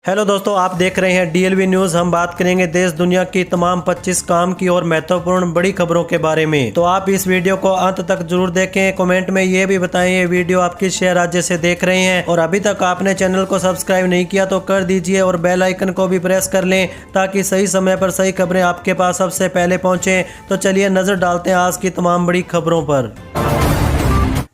Hello दोस्तों, आप देख रहे हैं डीएलवी न्यूज। हम बात करेंगे देश दुनिया की तमाम 25 काम की और महत्वपूर्ण बड़ी खबरों के बारे में। तो आप इस वीडियो को अंत तक जरूर देखें। कमेंट में ये भी बताएं ये वीडियो आप किस शहर राज्य से देख रहे हैं, और अभी तक आपने चैनल को सब्सक्राइब नहीं किया तो कर दीजिए और बेल आइकन को भी प्रेस कर लें ताकि सही समय पर सही खबरें आपके पास सबसे पहले पहुँचे। तो चलिए नजर डालते हैं आज की तमाम बड़ी खबरों पर।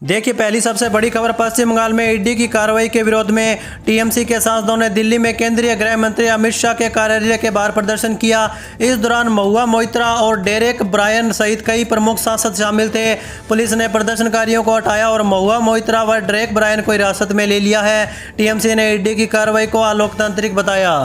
देखिए, पहली सबसे बड़ी खबर पश्चिम बंगाल में ईडी की कार्रवाई के विरोध में टीएमसी के सांसदों ने दिल्ली में केंद्रीय गृह मंत्री अमित शाह के कार्यालय के बाहर प्रदर्शन किया। इस दौरान महुआ मोइत्रा और डेरेक ब्रायन सहित कई प्रमुख सांसद शामिल थे। पुलिस ने प्रदर्शनकारियों को हटाया और महुआ मोइत्रा व डेरेक ब्रायन को हिरासत में ले लिया है। टीएमसी ने ईडी की कार्रवाई को अलोकतांत्रिक बताया।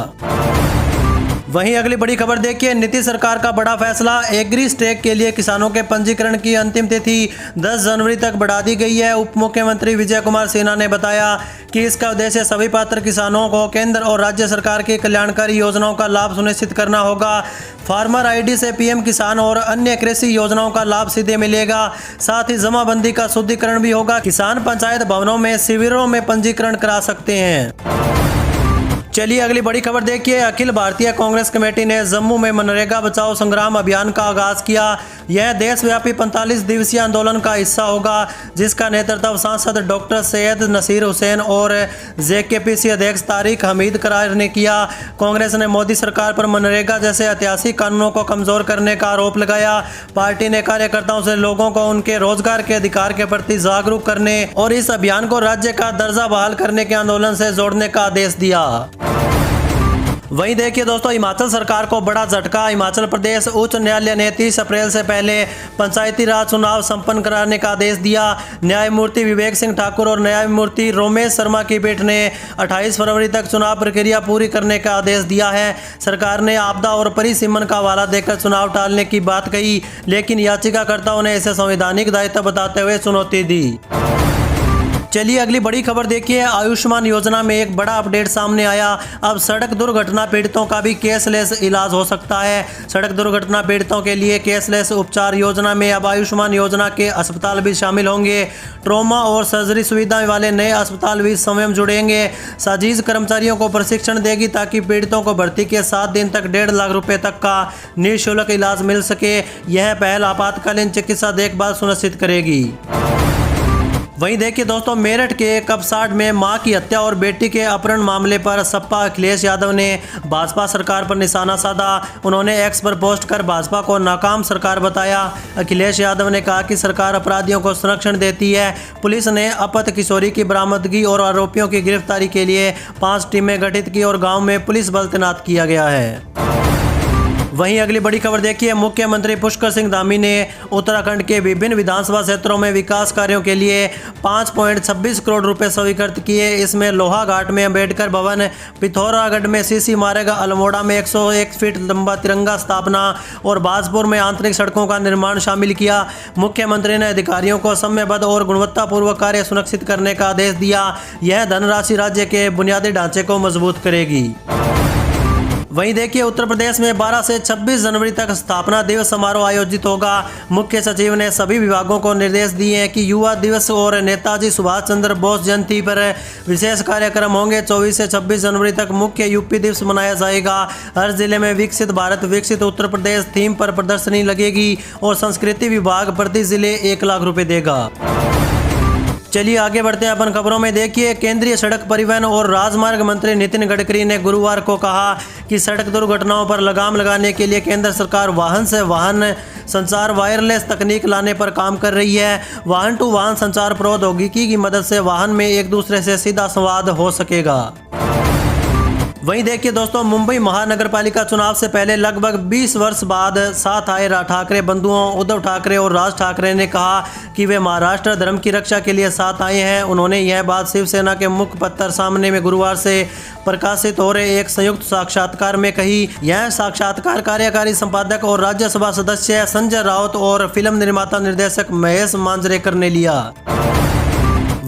वहीं अगली बड़ी खबर देखिए, नीतीश सरकार का बड़ा फैसला। एग्री स्टेक के लिए किसानों के पंजीकरण की अंतिम तिथि 10 जनवरी तक बढ़ा दी गई है। उप मुख्यमंत्री विजय कुमार सिन्हा ने बताया कि इसका उद्देश्य सभी पात्र किसानों को केंद्र और राज्य सरकार की कल्याणकारी योजनाओं का लाभ सुनिश्चित करना होगा। फार्मर आईडी से पीएम किसान और अन्य कृषि योजनाओं का लाभ सीधे मिलेगा। साथ ही जमाबंदी का शुद्धिकरण भी होगा। किसान पंचायत भवनों में शिविरों में पंजीकरण करा सकते हैं। चलिए अगली बड़ी खबर देखिए, अखिल भारतीय कांग्रेस कमेटी ने जम्मू में मनरेगा बचाओ संग्राम अभियान का आगाज किया। यह देशव्यापी 45 दिवसीय आंदोलन का हिस्सा होगा, जिसका नेतृत्व सांसद डॉक्टर सैयद नसीर हुसैन और जेकेपीसी अध्यक्ष तारिक हमीद करार ने किया। कांग्रेस ने मोदी सरकार पर मनरेगा जैसे ऐतिहासिक कानूनों को कमजोर करने का आरोप लगाया। पार्टी ने कार्यकर्ताओं से लोगों को उनके रोजगार के अधिकार के प्रति जागरूक करने और इस अभियान को राज्य का दर्जा बहाल करने के आंदोलन से जोड़ने का आदेश दिया। वहीं देखिए दोस्तों, हिमाचल सरकार को बड़ा झटका। हिमाचल प्रदेश उच्च न्यायालय ने 30 अप्रैल से पहले पंचायती राज चुनाव संपन्न कराने का आदेश दिया। न्यायमूर्ति विवेक सिंह ठाकुर और न्यायमूर्ति रोमेश शर्मा की पीठ ने 28 फरवरी तक चुनाव प्रक्रिया पूरी करने का आदेश दिया है। सरकार ने आपदा और परिसीमन का हवाला देकर चुनाव टालने की बात कही, लेकिन याचिकाकर्ताओं ने इसे संवैधानिक दायित्व बताते हुए चुनौती दी। चलिए अगली बड़ी खबर देखिए, आयुष्मान योजना में एक बड़ा अपडेट सामने आया। अब सड़क दुर्घटना पीड़ितों का भी कैशलेस इलाज हो सकता है। सड़क दुर्घटना पीड़ितों के लिए कैशलेस उपचार योजना में अब आयुष्मान योजना के अस्पताल भी शामिल होंगे। ट्रॉमा और सर्जरी सुविधा वाले नए अस्पताल भी स्वयं जुड़ेंगे। साजिश कर्मचारियों को प्रशिक्षण देगी ताकि पीड़ितों को भर्ती के 7 दिन तक 1.5 लाख रुपए तक का निःशुल्क इलाज मिल सके। यह पहल आपातकालीन चिकित्सा देखभाल सुनिश्चित करेगी। वहीं देखिए दोस्तों, मेरठ के कपसाड में मां की हत्या और बेटी के अपहरण मामले पर सपा अखिलेश यादव ने भाजपा सरकार पर निशाना साधा। उन्होंने एक्स पर पोस्ट कर भाजपा को नाकाम सरकार बताया। अखिलेश यादव ने कहा कि सरकार अपराधियों को संरक्षण देती है। पुलिस ने अपहृत किशोरी की बरामदगी और आरोपियों की गिरफ्तारी के लिए 5 टीमें गठित की और गाँव में पुलिस बल तैनात किया गया है। वहीं अगली बड़ी खबर देखिए, मुख्यमंत्री पुष्कर सिंह धामी ने उत्तराखंड के विभिन्न विधानसभा क्षेत्रों में विकास कार्यों के लिए 5.26 करोड़ रुपए स्वीकृत किए। इसमें लोहाघाट में अंबेडकर भवन, पिथौरागढ़ में सीसी मार्ग, अल्मोड़ा में 101 फीट लंबा तिरंगा स्थापना और बाजपुर में आंतरिक सड़कों का निर्माण शामिल किया। मुख्यमंत्री ने अधिकारियों को समयबद्ध और गुणवत्तापूर्वक कार्य सुनिश्चित करने का आदेश दिया। यह धनराशि राज्य के बुनियादी ढांचे को मजबूत करेगी। वहीं देखिए, उत्तर प्रदेश में 12 से 26 जनवरी तक स्थापना दिवस समारोह आयोजित होगा। मुख्य सचिव ने सभी विभागों को निर्देश दिए हैं कि युवा दिवस और नेताजी सुभाष चंद्र बोस जयंती पर विशेष कार्यक्रम होंगे। 24 से 26 जनवरी तक मुख्य यूपी दिवस मनाया जाएगा। हर जिले में विकसित भारत विकसित उत्तर प्रदेश थीम पर प्रदर्शनी लगेगी और संस्कृति विभाग प्रति जिले 1 लाख रुपए देगा। चलिए आगे बढ़ते हैं अपन खबरों में। देखिए, केंद्रीय सड़क परिवहन और राजमार्ग मंत्री नितिन गडकरी ने गुरुवार को कहा कि सड़क दुर्घटनाओं पर लगाम लगाने के लिए केंद्र सरकार वाहन से वाहन संचार वायरलेस तकनीक लाने पर काम कर रही है। वाहन टू वाहन संचार प्रौद्योगिकी की मदद से वाहन में एक दूसरे से सीधा संवाद हो सकेगा। वहीं देखिए दोस्तों, मुंबई महानगर पालिका चुनाव से पहले लगभग 20 वर्ष बाद साथ आए ठाकरे बंधुओं उद्धव ठाकरे और राज ठाकरे ने कहा कि वे महाराष्ट्र धर्म की रक्षा के लिए साथ आए हैं। उन्होंने यह बात शिवसेना के मुखपत्र सामने में गुरुवार से प्रकाशित हो रहे एक संयुक्त साक्षात्कार में कही। यह साक्षात्कार कार्यकारी संपादक और राज्यसभा सदस्य संजय राउत और फिल्म निर्माता निर्देशक महेश मांजरेकर ने लिया।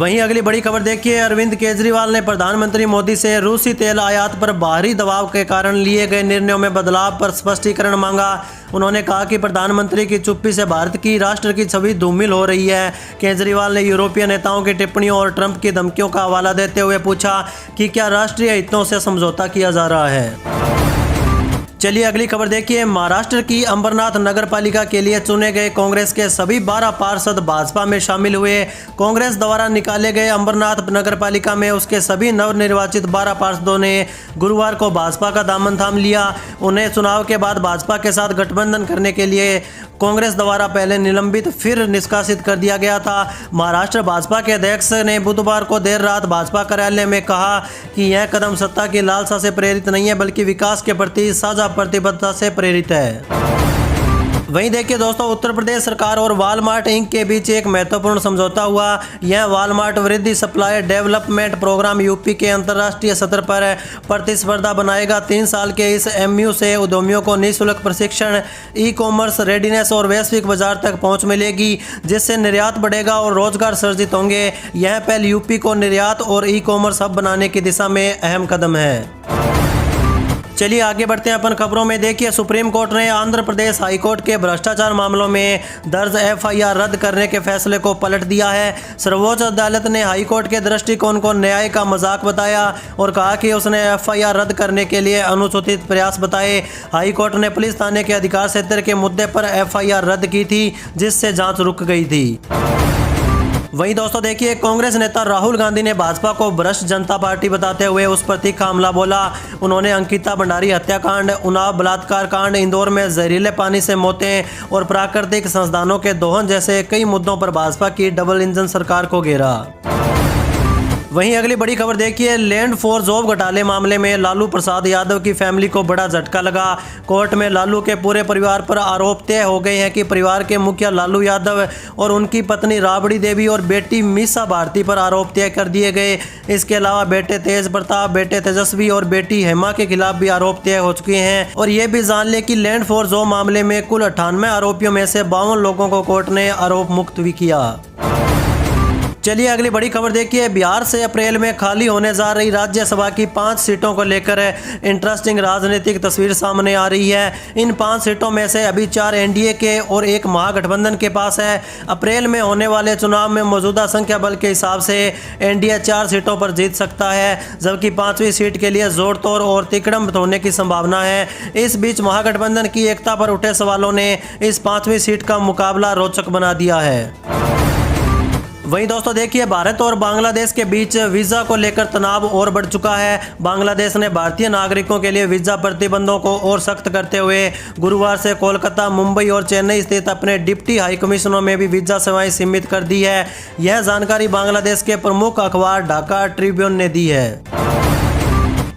वहीं अगली बड़ी खबर देखिए, अरविंद केजरीवाल ने प्रधानमंत्री मोदी से रूसी तेल आयात पर बाहरी दबाव के कारण लिए गए निर्णयों में बदलाव पर स्पष्टीकरण मांगा। उन्होंने कहा कि प्रधानमंत्री की चुप्पी से भारत की राष्ट्र की छवि धूमिल हो रही है। केजरीवाल ने यूरोपीय नेताओं की टिप्पणियों और ट्रंप की धमकियों का हवाला देते हुए पूछा कि क्या राष्ट्रीय हितों से समझौता किया जा रहा है। चलिए अगली खबर देखिए, महाराष्ट्र की अंबरनाथ नगर पालिका के लिए चुने गए कांग्रेस के सभी 12 पार्षद भाजपा में शामिल हुए। कांग्रेस द्वारा निकाले गए अंबरनाथ नगर पालिका में उसके सभी नवनिर्वाचित 12 पार्षदों ने गुरुवार को भाजपा का दामन थाम लिया। उन्हें चुनाव के बाद भाजपा के साथ गठबंधन करने के लिए कांग्रेस द्वारा पहले निलंबित फिर निष्कासित कर दिया गया था। महाराष्ट्र भाजपा के अध्यक्ष ने बुधवार को देर रात भाजपा कार्यालय में कहा कि यह कदम सत्ता की लालसा से प्रेरित नहीं है बल्कि विकास के प्रति साझा प्रतिबद्धता से प्रेरित है। वहीं देखिए दोस्तों, उत्तर प्रदेश सरकार और वालमार्ट इंक के बीच एक महत्वपूर्ण समझौता हुआ। यह वालमार्ट वृद्धि सप्लाई डेवलपमेंट प्रोग्राम यूपी के अंतर्राष्ट्रीय स्तर पर प्रतिस्पर्धा बनाएगा। 3 साल के इस एमयू से उद्यमियों को निःशुल्क प्रशिक्षण, ई कॉमर्स रेडीनेस और वैश्विक बाजार तक पहुंच मिलेगी, जिससे निर्यात बढ़ेगा और रोजगार सृजित होंगे। यह पहल यूपी को निर्यात और ई कॉमर्स हब बनाने की दिशा में अहम कदम है। चलिए आगे बढ़ते हैं अपन खबरों में। देखिए, सुप्रीम कोर्ट ने आंध्र प्रदेश हाई कोर्ट के भ्रष्टाचार मामलों में दर्ज एफआईआर रद्द करने के फैसले को पलट दिया है। सर्वोच्च अदालत ने हाई कोर्ट के दृष्टिकोण को न्याय का मजाक बताया और कहा कि उसने एफआईआर रद्द करने के लिए अनुचित प्रयास बताए। हाई कोर्ट ने पुलिस थाने के अधिकार क्षेत्र के मुद्दे पर एफआईआर रद्द की थी, जिससे जांच रुक गई थी। वहीं दोस्तों देखिए, कांग्रेस नेता राहुल गांधी ने भाजपा को भ्रष्ट जनता पार्टी बताते हुए उस पर तीखा हमला बोला। उन्होंने अंकिता भंडारी हत्याकांड, उन्नाव बलात्कार कांड, इंदौर में जहरीले पानी से मौतें और प्राकृतिक संसाधनों के दोहन जैसे कई मुद्दों पर भाजपा की डबल इंजन सरकार को घेरा। वहीं अगली बड़ी खबर देखिए, लैंड फॉर जॉब घोटाले मामले में लालू प्रसाद यादव की फैमिली को बड़ा झटका लगा। कोर्ट में लालू के पूरे परिवार पर आरोप तय हो गए हैं कि परिवार के मुखिया लालू यादव और उनकी पत्नी राबड़ी देवी और बेटी मीसा भारती पर आरोप तय कर दिए गए। इसके अलावा बेटे तेज प्रताप, बेटे तेजस्वी और बेटी हेमा के खिलाफ भी आरोप तय हो चुके हैं। और ये भी जान लें कि लैंड फॉर जॉब मामले में कुल 98 आरोपियों में से 52 लोगों को कोर्ट ने आरोप मुक्त भी किया। चलिए अगली बड़ी खबर देखिए, बिहार से अप्रैल में खाली होने जा रही राज्यसभा की 5 सीटों को लेकर इंटरेस्टिंग राजनीतिक तस्वीर सामने आ रही है। इन 5 सीटों में से अभी 4 एनडीए के और 1 महागठबंधन के पास है। अप्रैल में होने वाले चुनाव में मौजूदा संख्या बल के हिसाब से एनडीए 4 सीटों पर जीत सकता है, जबकि 5वीं सीट के लिए जोड़ तोड़ और तिकड़म होने की संभावना है। इस बीच महागठबंधन की एकता पर उठे सवालों ने इस 5वीं सीट का मुकाबला रोचक बना दिया है। वहीं दोस्तों देखिए, भारत और बांग्लादेश के बीच वीजा को लेकर तनाव और बढ़ चुका है। बांग्लादेश ने भारतीय नागरिकों के लिए वीजा प्रतिबंधों को और सख्त करते हुए गुरुवार से कोलकाता, मुंबई और चेन्नई स्थित अपने डिप्टी हाई कमिश्नरों में भी वीजा सेवाएं सीमित कर दी है। यह जानकारी बांग्लादेश के प्रमुख अखबार ढाका ट्रिब्यून ने दी है।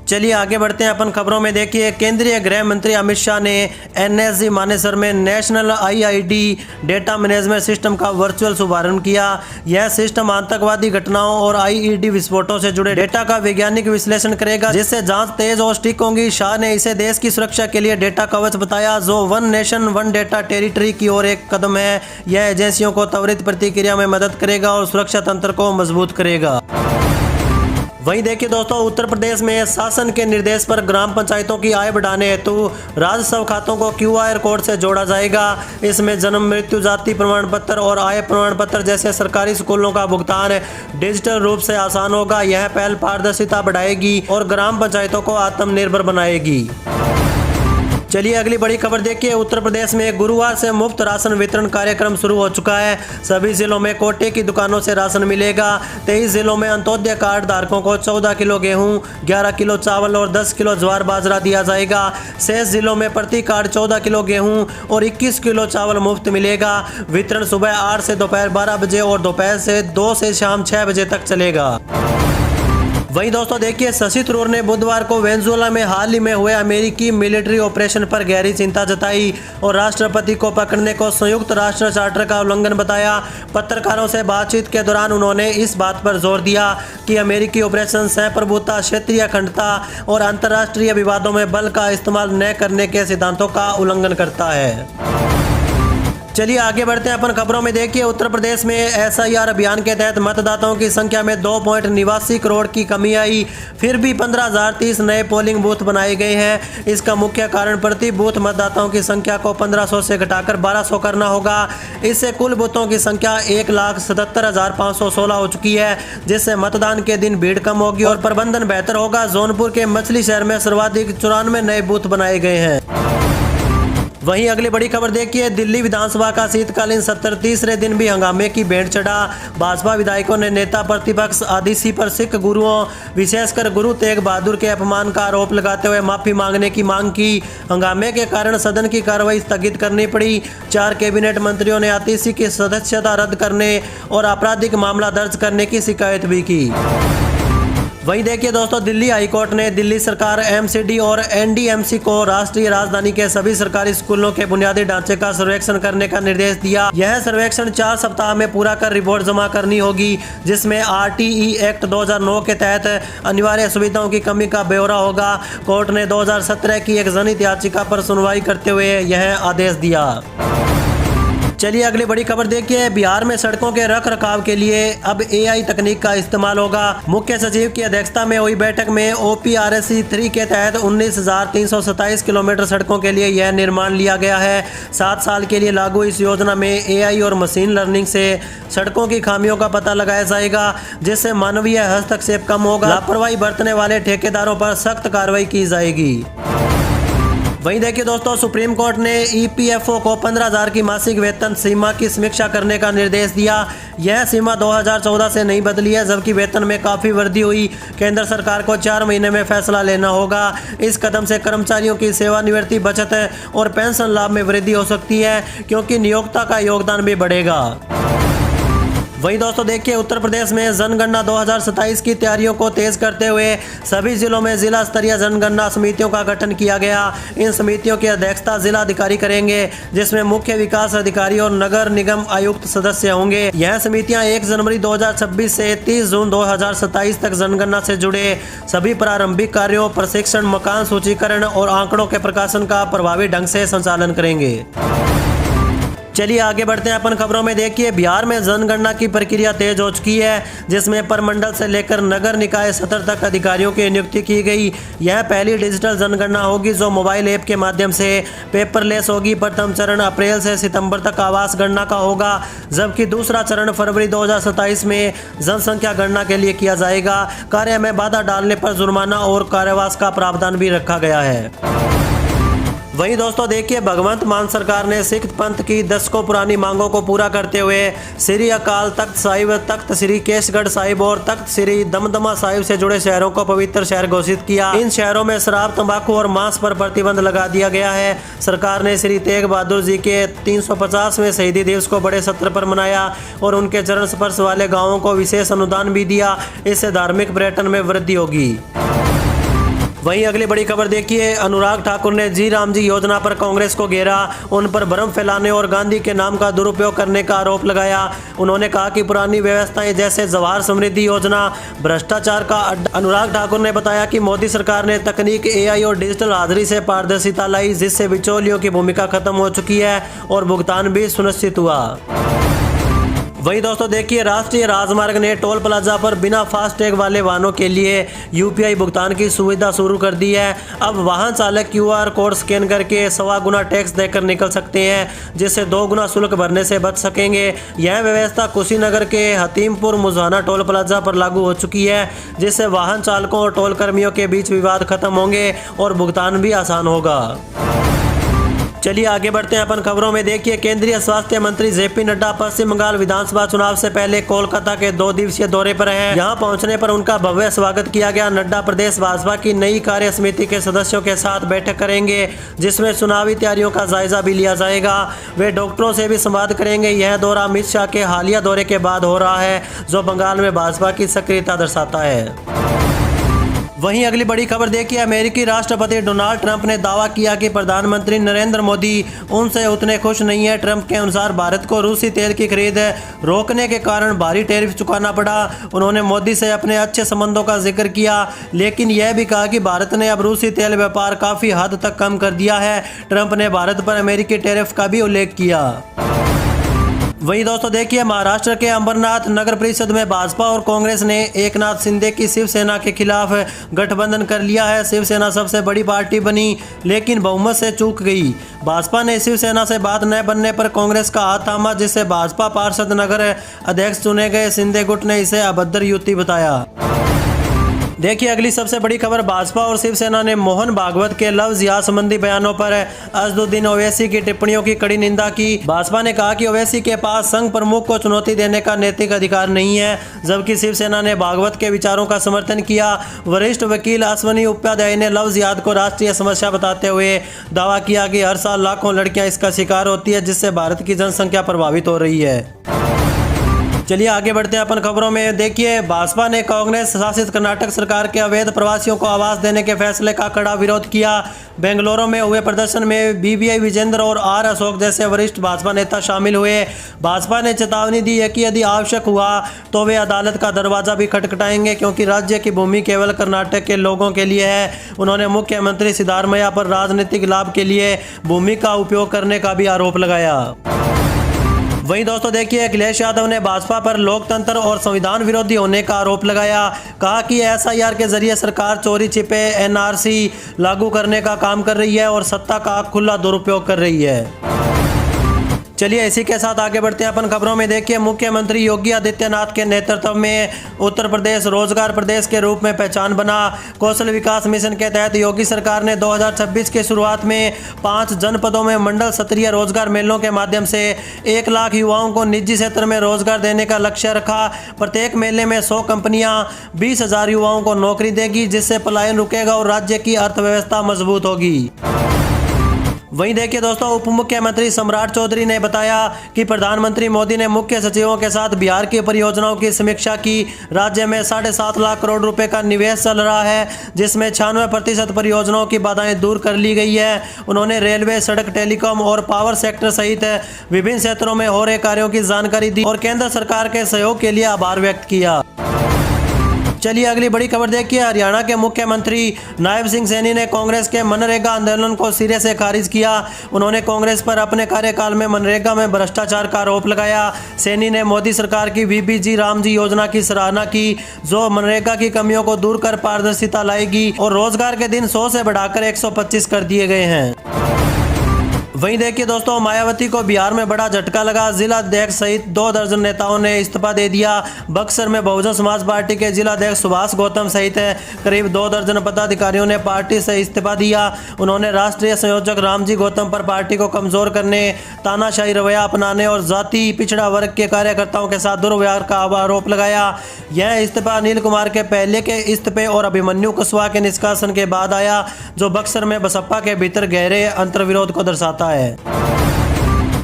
चलिए आगे बढ़ते हैं अपन खबरों में। देखिए, केंद्रीय गृह मंत्री अमित शाह ने एनएसजी मानेसर में national IID data management system का वर्चुअल शुभारंभ किया। यह सिस्टम आतंकवादी घटनाओं और आईईडी विस्फोटों से जुड़े डेटा का वैज्ञानिक विश्लेषण करेगा, जिससे जांच तेज और स्टिक होगी। शाह ने इसे देश की सुरक्षा के लिए डेटा कवच बताया, जो one nation one data territory की ओर एक कदम है। यह एजेंसियों को त्वरित प्रतिक्रिया में मदद करेगा और सुरक्षा तंत्र को मजबूत करेगा। वहीं देखिए दोस्तों, उत्तर प्रदेश में शासन के निर्देश पर ग्राम पंचायतों की आय बढ़ाने हेतु राजस्व खातों को क्यूआर कोड से जोड़ा जाएगा। इसमें जन्म, मृत्यु, जाति प्रमाण पत्र और आय प्रमाण पत्र जैसे सरकारी स्कूलों का भुगतान डिजिटल रूप से आसान होगा। यह पहल पारदर्शिता बढ़ाएगी और ग्राम पंचायतों को आत्मनिर्भर बनाएगी। चलिए अगली बड़ी खबर देखिए, उत्तर प्रदेश में गुरुवार से मुफ्त राशन वितरण कार्यक्रम शुरू हो चुका है। सभी जिलों में कोटे की दुकानों से राशन मिलेगा। 23 जिलों में अंत्योदय कार्ड धारकों को 14 किलो गेहूं, 11 किलो चावल और 10 किलो ज्वार बाजरा दिया जाएगा। शेष जिलों में प्रति कार्ड 14 किलो गेहूं और 21 किलो चावल मुफ्त मिलेगा। वितरण सुबह 8 से दोपहर 12 बजे और दोपहर से 2 से शाम 6 बजे तक चलेगा। वहीं दोस्तों देखिए, शशि थरूर ने बुधवार को वेनेजुएला में हाल ही में हुए अमेरिकी मिलिट्री ऑपरेशन पर गहरी चिंता जताई और राष्ट्रपति को पकड़ने को संयुक्त राष्ट्र चार्टर का उल्लंघन बताया। पत्रकारों से बातचीत के दौरान उन्होंने इस बात पर जोर दिया कि अमेरिकी ऑपरेशन सहप्रभुता, क्षेत्रीय अखंडता और अंतर्राष्ट्रीय विवादों में बल का इस्तेमाल न करने के सिद्धांतों का उल्लंघन करता है। चलिए आगे बढ़ते हैं अपन खबरों में। देखिए उत्तर प्रदेश में SIR अभियान के तहत मतदाताओं की संख्या में 2.89 करोड़ की कमी आई। फिर भी 15,030 नए पोलिंग बूथ बनाए गए हैं। इसका मुख्य कारण प्रति बूथ मतदाताओं की संख्या को 1500 से घटाकर 1200 करना होगा। इससे कुल बूथों की संख्या 1,77,516 हो चुकी है, जिससे मतदान के दिन भीड़ कम होगी और प्रबंधन बेहतर होगा। जौनपुर के मछली शहर में सर्वाधिक 94 नए बूथ बनाए गए हैं। वहीं अगली बड़ी खबर देखिए, दिल्ली विधानसभा का शीतकालीन सत्र तीसरे दिन भी हंगामे की भेंट चढ़ा। भाजपा विधायकों ने नेता प्रतिपक्ष आदिसी पर सिख गुरुओं विशेषकर गुरु तेग बहादुर के अपमान का आरोप लगाते हुए माफी मांगने की मांग की। हंगामे के कारण सदन की कार्रवाई स्थगित करनी पड़ी। 4 कैबिनेट मंत्रियों ने आदिसी की सदस्यता रद्द करने और आपराधिक मामला दर्ज करने की शिकायत भी की। वहीं देखिए दोस्तों, दिल्ली हाईकोर्ट ने दिल्ली सरकार, MCD और NDMC को राष्ट्रीय राजधानी के सभी सरकारी स्कूलों के बुनियादी ढांचे का सर्वेक्षण करने का निर्देश दिया। यह सर्वेक्षण 4 सप्ताह में पूरा कर रिपोर्ट जमा करनी होगी, जिसमें RTE एक्ट 2009 के तहत अनिवार्य सुविधाओं की कमी का ब्यौरा होगा। कोर्ट ने 2017 की एक जनहित याचिका पर सुनवाई करते हुए यह आदेश दिया। चलिए अगली बड़ी खबर देखिए, बिहार में सड़कों के रख रखाव के लिए अब AI तकनीक का इस्तेमाल होगा। मुख्य सचिव की अध्यक्षता में हुई बैठक में OPRC 3 के तहत 19,327 किलोमीटर सड़कों के लिए यह निर्माण लिया गया है। 7 साल के लिए लागू इस योजना में AI और मशीन लर्निंग से सड़कों की खामियों का पता लगाया जाएगा, जिससे मानवीय हस्तक्षेप कम होगा। लापरवाही बरतने वाले ठेकेदारों पर सख्त कार्रवाई की जाएगी। वहीं देखिए दोस्तों, सुप्रीम कोर्ट ने EPFO को 15,000 की मासिक वेतन सीमा की समीक्षा करने का निर्देश दिया। यह सीमा 2014 से नहीं बदली है, जबकि वेतन में काफ़ी वृद्धि हुई। केंद्र सरकार को 4 महीने में फैसला लेना होगा। इस कदम से कर्मचारियों की सेवानिवृत्ति, बचत और पेंशन लाभ में वृद्धि हो सकती है, क्योंकि नियोक्ता का योगदान भी बढ़ेगा। वहीं दोस्तों देखिए, उत्तर प्रदेश में जनगणना 2027 की तैयारियों को तेज करते हुए सभी जिलों में जिला स्तरीय जनगणना समितियों का गठन किया गया। इन समितियों की अध्यक्षता जिला अधिकारी करेंगे, जिसमें मुख्य विकास अधिकारी और नगर निगम आयुक्त सदस्य होंगे। यह समितियां 1 जनवरी 2026 से 30 जून 2027 तक जनगणना से जुड़े सभी प्रारंभिक कार्यों, प्रशिक्षण, मकान सूचीकरण और आंकड़ों के प्रकाशन का प्रभावी ढंग से संचालन करेंगे। चलिए आगे बढ़ते हैं अपन खबरों में। देखिए, बिहार में जनगणना की प्रक्रिया तेज हो चुकी है, जिसमें प्रमंडल से लेकर नगर निकाय स्तर तक अधिकारियों की नियुक्ति की गई। यह पहली डिजिटल जनगणना होगी जो मोबाइल ऐप के माध्यम से पेपरलेस होगी। प्रथम चरण अप्रैल से सितंबर तक आवास गणना का होगा, जबकि दूसरा चरण फरवरी 2027 में जनसंख्या गणना के लिए किया जाएगा। कार्य में बाधा डालने पर जुर्माना और कारावास का प्रावधान भी रखा गया है। वहीं दोस्तों देखिए, भगवंत मान सरकार ने सिख पंथ की दशकों पुरानी मांगों को पूरा करते हुए श्री अकाल तख्त साहिब, तख्त श्री केसगढ़ साहिब और तख्त श्री दमदमा साहिब से जुड़े शहरों को पवित्र शहर घोषित किया। इन शहरों में शराब, तंबाकू और मांस पर प्रतिबंध लगा दिया गया है। सरकार ने श्री तेग बहादुर जी के 350वें शहीदी दिवस को बड़े सत्र पर मनाया और उनके चरण स्पर्श वाले गाँवों को विशेष अनुदान भी दिया। इससे धार्मिक पर्यटन में वृद्धि होगी। वहीं अगली बड़ी खबर देखिए, अनुराग ठाकुर ने जी राम जी योजना पर कांग्रेस को घेरा। उन पर भ्रम फैलाने और गांधी के नाम का दुरुपयोग करने का आरोप लगाया। उन्होंने कहा कि पुरानी व्यवस्थाएं जैसे जवाहर समृद्धि योजना भ्रष्टाचार का अड्डा। अनुराग ठाकुर ने बताया कि मोदी सरकार ने तकनीक, AI और डिजिटल हाजिरी से पारदर्शिता लाई, जिससे बिचौलियों की भूमिका खत्म हो चुकी है और भुगतान भी सुनिश्चित हुआ। वहीं दोस्तों देखिए, राष्ट्रीय राजमार्ग ने टोल प्लाजा पर बिना फास्टैग वाले वाहनों के लिए UPI भुगतान की सुविधा शुरू कर दी है। अब वाहन चालक QR कोड स्कैन करके 1.25 गुना टैक्स देकर निकल सकते हैं, जिससे 2 गुना शुल्क भरने से बच सकेंगे। यह व्यवस्था कुशीनगर के हतीमपुर मुजाना टोल प्लाजा पर लागू हो चुकी है, जिससे वाहन चालकों और टोल कर्मियों के बीच विवाद खत्म होंगे और भुगतान भी आसान होगा। चलिए आगे बढ़ते हैं अपन खबरों में। देखिए, केंद्रीय स्वास्थ्य मंत्री JP नड्डा पश्चिम बंगाल विधानसभा चुनाव से पहले कोलकाता के 2 दिवसीय दौरे पर हैं। यहां पहुंचने पर उनका भव्य स्वागत किया गया। नड्डा प्रदेश भाजपा की नई कार्य समिति के सदस्यों के साथ बैठक करेंगे, जिसमें चुनावी तैयारियों का जायजा भी लिया जाएगा। वे डॉक्टरों से भी संवाद करेंगे। यह दौरा अमित शाह के हालिया दौरे के बाद हो रहा है, जो बंगाल में भाजपा की सक्रियता दर्शाता है। वहीं अगली बड़ी खबर देखिए, अमेरिकी राष्ट्रपति डोनाल्ड ट्रंप ने दावा किया कि प्रधानमंत्री नरेंद्र मोदी उनसे उतने खुश नहीं है। ट्रंप के अनुसार भारत को रूसी तेल की खरीद रोकने के कारण भारी टैरिफ चुकाना पड़ा। उन्होंने मोदी से अपने अच्छे संबंधों का जिक्र किया, लेकिन यह भी कहा कि भारत ने अब रूसी तेल व्यापार काफी हद तक कम कर दिया है। ट्रंप ने भारत पर अमेरिकी टैरिफ का भी उल्लेख किया। वहीं दोस्तों देखिए, महाराष्ट्र के अंबरनाथ नगर परिषद में भाजपा और कांग्रेस ने एकनाथ शिंदे की शिवसेना के खिलाफ गठबंधन कर लिया है। शिवसेना सबसे बड़ी पार्टी बनी, लेकिन बहुमत से चूक गई। भाजपा ने शिवसेना से बात न बनने पर कांग्रेस का हाथ थामा, जिससे भाजपा पार्षद नगर अध्यक्ष चुने गए शिंदे गुट ने इसे अभद्र युति बताया। देखिए अगली सबसे बड़ी खबर, भाजपा और शिवसेना ने मोहन भागवत के लव जिहाद संबंधी बयानों पर असदुद्दीन ओवैसी की टिप्पणियों की कड़ी निंदा की। भाजपा ने कहा कि ओवैसी के पास संघ प्रमुख को चुनौती देने का नैतिक अधिकार नहीं है, जबकि शिवसेना ने भागवत के विचारों का समर्थन किया। वरिष्ठ वकील अश्वनी उपाध्याय ने लव जिहाद को राष्ट्रीय समस्या बताते हुए दावा किया कि हर साल लाखों लड़कियां इसका शिकार होती है, जिससे भारत की जनसंख्या प्रभावित हो रही है। चलिए आगे बढ़ते हैं अपन खबरों में। देखिए, भाजपा ने कांग्रेस शासित कर्नाटक सरकार के अवैध प्रवासियों को आवास देने के फैसले का कड़ा विरोध किया। बेंगलुरु में हुए प्रदर्शन में बीबीआई विजेंद्र और आर अशोक जैसे वरिष्ठ भाजपा नेता शामिल हुए। भाजपा ने चेतावनी दी है कि यदि आवश्यक हुआ तो वे अदालत का दरवाजा भी खटखटाएंगे, क्योंकि राज्य की भूमि केवल कर्नाटक के लोगों के लिए है। उन्होंने मुख्यमंत्री सिद्धारमैया पर राजनीतिक लाभ के लिए भूमि का उपयोग करने का भी आरोप लगाया। वहीं दोस्तों देखिए, अखिलेश यादव ने भाजपा पर लोकतंत्र और संविधान विरोधी होने का आरोप लगाया। कहा कि एसआईआर के जरिए सरकार चोरी छिपे एनआरसी लागू करने का काम कर रही है और सत्ता का खुला दुरुपयोग कर रही है। चलिए इसी के साथ आगे बढ़ते हैं अपन खबरों में। देखिए, मुख्यमंत्री योगी आदित्यनाथ के नेतृत्व में उत्तर प्रदेश रोजगार प्रदेश के रूप में पहचान बना। कौशल विकास मिशन के तहत योगी सरकार ने 2026 की शुरुआत में 5 जनपदों में मंडल स्तरीय रोजगार मेलों के माध्यम से 1 लाख युवाओं को निजी क्षेत्र में रोजगार देने का लक्ष्य रखा। प्रत्येक मेले में 100 कंपनियां 20,000 युवाओं को नौकरी देगी, जिससे पलायन रुकेगा और राज्य की अर्थव्यवस्था मजबूत होगी। वहीं देखिए दोस्तों, उप मुख्यमंत्री सम्राट चौधरी ने बताया कि प्रधानमंत्री मोदी ने मुख्य सचिवों के साथ बिहार की परियोजनाओं की समीक्षा की। राज्य में 7.5 लाख करोड़ रुपए का निवेश चल रहा है, जिसमें 96% परियोजनाओं की बाधाएं दूर कर ली गई है। उन्होंने रेलवे, सड़क, टेलीकॉम और पावर सेक्टर सहित विभिन्न क्षेत्रों में हो रहे कार्यों की जानकारी दी और केंद्र सरकार के सहयोग के लिए आभार व्यक्त किया। चलिए अगली बड़ी खबर देखिए, हरियाणा के मुख्यमंत्री नायब सिंह सैनी ने कांग्रेस के मनरेगा आंदोलन को सिरे से खारिज किया। उन्होंने कांग्रेस पर अपने कार्यकाल में मनरेगा में भ्रष्टाचार का आरोप लगाया। सैनी ने मोदी सरकार की वीबीजी रामजी योजना की सराहना की, जो मनरेगा की कमियों को दूर कर पारदर्शिता लाएगी और रोजगार के दिन 100 से बढ़ाकर 125 कर दिए गए हैं। वहीं देखिए दोस्तों, मायावती को बिहार में बड़ा झटका लगा। जिला अध्यक्ष सहित 2 दर्जन नेताओं ने इस्तीफा दे दिया। बक्सर में बहुजन समाज पार्टी के जिला अध्यक्ष सुभाष गौतम सहित करीब 2 दर्जन पदाधिकारियों ने पार्टी से इस्तीफा दिया। उन्होंने राष्ट्रीय संयोजक रामजी गौतम पर पार्टी को कमजोर करने, तानाशाही रवैया अपनाने और जाति पिछड़ा वर्ग के कार्यकर्ताओं के साथ दुर्व्यवहार का आरोप लगाया। यह इस्तीफा अनिल कुमार के पहले के इस्तीफे और अभिमन्यु कुशवाहा के निष्कासन के बाद आया, जो बक्सर में बसपा के भीतर गहरे अंतर्विरोध को दर्शाता है।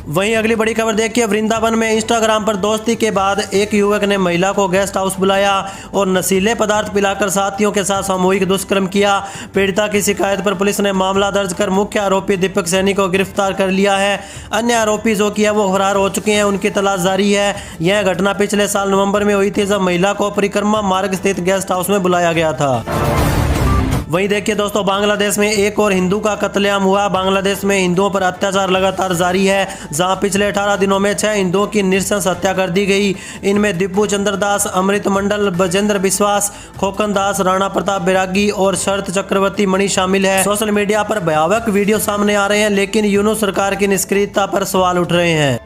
वहीं अगली बड़ी खबर देखिए, वृंदावन में इंस्टाग्राम पर दोस्ती के बाद एक युवक ने महिला को गेस्ट हाउस बुलाया और नशीले पदार्थ पिलाकर साथियों के साथ सामूहिक दुष्कर्म किया। पीड़िता की शिकायत पर पुलिस ने मामला दर्ज कर मुख्य आरोपी दीपक सैनी को गिरफ्तार कर लिया है। अन्य आरोपी जो कि है वो फरार हो चुके हैं, उनकी तलाश जारी है। यह घटना पिछले साल नवंबर में हुई थी, जब महिला को परिक्रमा मार्ग स्थित गेस्ट हाउस में बुलाया गया था। वहीं देखिए दोस्तों, बांग्लादेश में एक और हिंदू का कत्लेआम हुआ। बांग्लादेश में हिंदुओं पर अत्याचार लगातार जारी है, जहां पिछले 18 दिनों में 6 हिंदुओं की नृशंस हत्या कर दी गई। इनमें दिब्बू चंद्र दास, अमृत मंडल, बजेंद्र विश्वास, खोकन दास, राणा प्रताप बैरागी और शरत चक्रवर्ती मणि शामिल है। सोशल मीडिया पर भयावह वीडियो सामने आ रहे हैं, लेकिन यूनूस सरकार की निष्क्रियता पर सवाल उठ रहे हैं।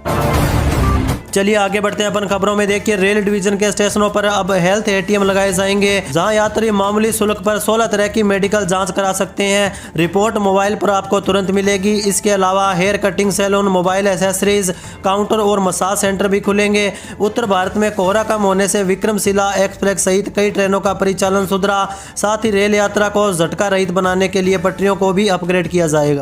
चलिए आगे बढ़ते हैं अपन खबरों में। देखिए, रेल डिवीजन के स्टेशनों पर अब हेल्थ एटीएम लगाए जाएंगे, जहां यात्री मामूली शुल्क पर 16 तरह की मेडिकल जांच करा सकते हैं। रिपोर्ट मोबाइल पर आपको तुरंत मिलेगी। इसके अलावा hair cutting salon, mobile accessories counter और मसाज सेंटर भी खुलेंगे। उत्तर भारत में कोहरा कम होने से विक्रमशिला एक्सप्रेस सहित कई ट्रेनों का परिचालन सुधरा। साथ ही रेल यात्रा को झटका रहित बनाने के लिए पटरियों को भी अपग्रेड किया जाएगा।